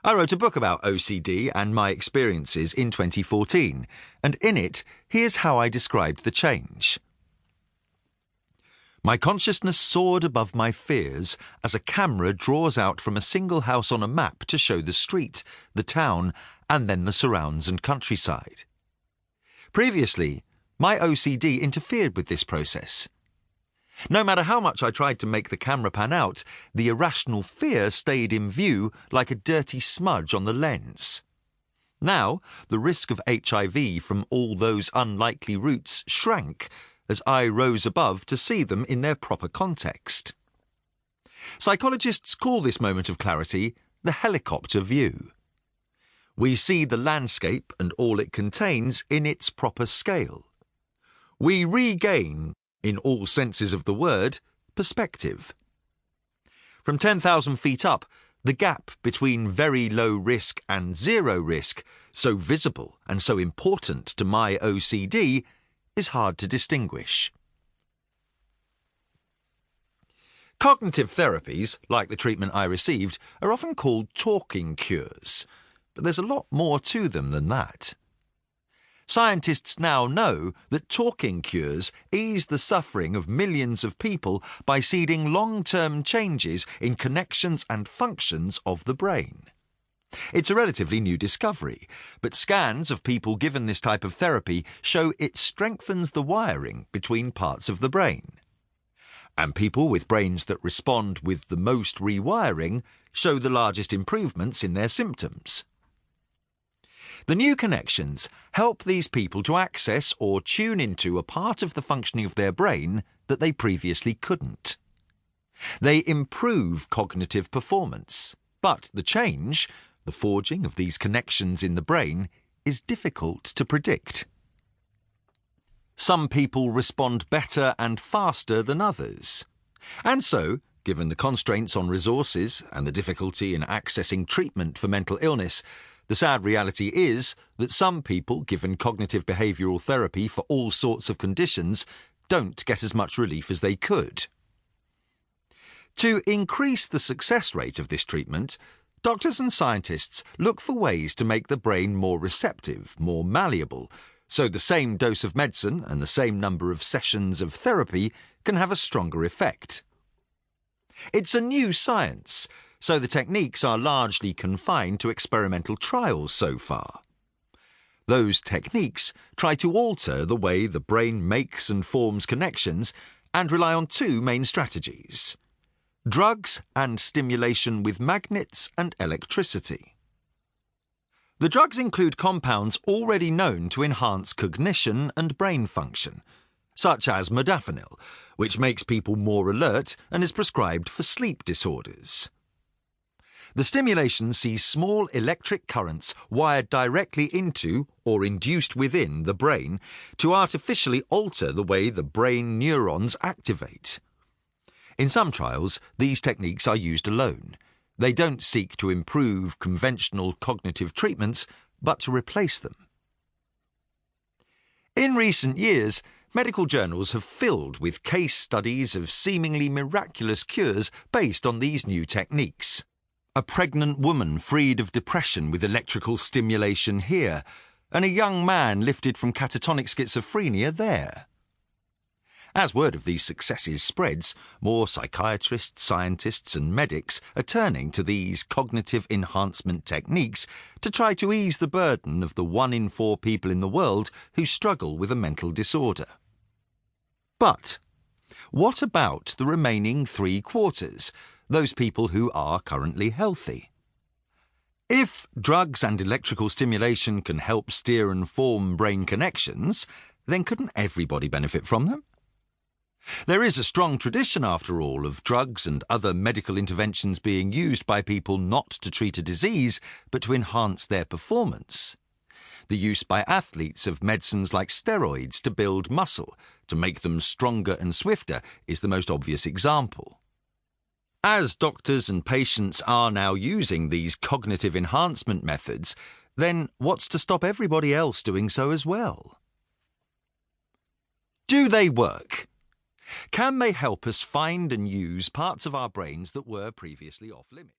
I wrote a book about OCD and my experiences in 2014, and in it, here's how I described the change. My consciousness soared above my fears as a camera draws out from a single house on a map to show the street, the town, and then the surrounds and countryside. Previously, my OCD interfered with this process. No matter how much I tried to make the camera pan out, the irrational fear stayed in view like a dirty smudge on the lens. Now, the risk of HIV from all those unlikely routes shrank as I rose above to see them in their proper context. Psychologists call this moment of clarity the helicopter view. We see the landscape and all it contains in its proper scale. We regain, in all senses of the word, perspective. From 10,000 feet up, the gap between very low risk and zero risk, so visible and so important to my OCD, is hard to distinguish. Cognitive therapies, like the treatment I received, are often called talking cures, but there's a lot more to them than that. Scientists now know that talking cures ease the suffering of millions of people by seeding long-term changes in connections and functions of the brain. It's a relatively new discovery, but scans of people given this type of therapy show it strengthens the wiring between parts of the brain. And people with brains that respond with the most rewiring show the largest improvements in their symptoms. The new connections help these people to access or tune into a part of the functioning of their brain that they previously couldn't. They improve cognitive performance, but the change, the forging of these connections in the brain, is difficult to predict. Some people respond better and faster than others. And so, given the constraints on resources and the difficulty in accessing treatment for mental illness, the sad reality is that some people given cognitive behavioural therapy for all sorts of conditions don't get as much relief as they could. To increase the success rate of this treatment, doctors and scientists look for ways to make the brain more receptive, more malleable, so the same dose of medicine and the same number of sessions of therapy can have a stronger effect. It's a new science, so the techniques are largely confined to experimental trials so far. Those techniques try to alter the way the brain makes and forms connections and rely on two main strategies: drugs and stimulation with magnets and electricity. The drugs include compounds already known to enhance cognition and brain function, such as modafinil, which makes people more alert and is prescribed for sleep disorders. The stimulation sees small electric currents wired directly into or induced within the brain to artificially alter the way the brain neurons activate. In some trials, these techniques are used alone. They don't seek to improve conventional cognitive treatments, but to replace them. In recent years, medical journals have filled with case studies of seemingly miraculous cures based on these new techniques. A pregnant woman freed of depression with electrical stimulation here, and a young man lifted from catatonic schizophrenia there. As word of these successes spreads, more psychiatrists, scientists and medics are turning to these cognitive enhancement techniques to try to ease the burden of the 1 in 4 people in the world who struggle with a mental disorder. But what about the remaining 3/4, those people who are currently healthy? If drugs and electrical stimulation can help steer and form brain connections, then couldn't everybody benefit from them? There is a strong tradition, after all, of drugs and other medical interventions being used by people not to treat a disease, but to enhance their performance. The use by athletes of medicines like steroids to build muscle, to make them stronger and swifter, is the most obvious example. As doctors and patients are now using these cognitive enhancement methods, then what's to stop everybody else doing so as well? Do they work? Can they help us find and use parts of our brains that were previously off limits?